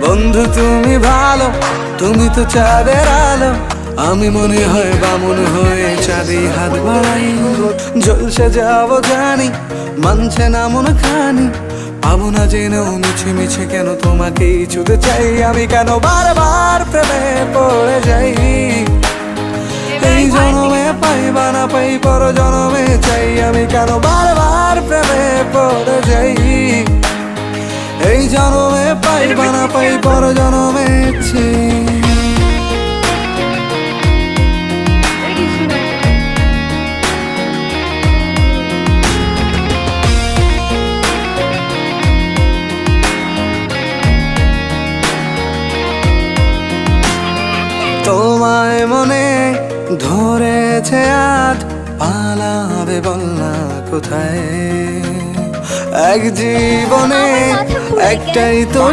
বন্ধু তুমি ভালো, তুমি তো চাঁদের আলো, আমি মনে হয় বামুন হয়ে চাঁদে হাত বাড়াই। জলসে যাবো জানি, মানছে না মন খানি, পাবো না জেনেও মিছে মিছে কেন তোমাকে ছুতে চাই। আমি কেন বারবার প্রেমে পড়ে যাই, এই জনমে পাই বা না পাই পর জনমে চাই। আমি কেন বারবার প্রেমে পড়ে যাই, এই জনমে পাই বা না পাই পর জনমে চাই। তোমায় মনে ধরেছে আজ, পালাবে বলনা কোথায়? এক জীবনে একটাই তো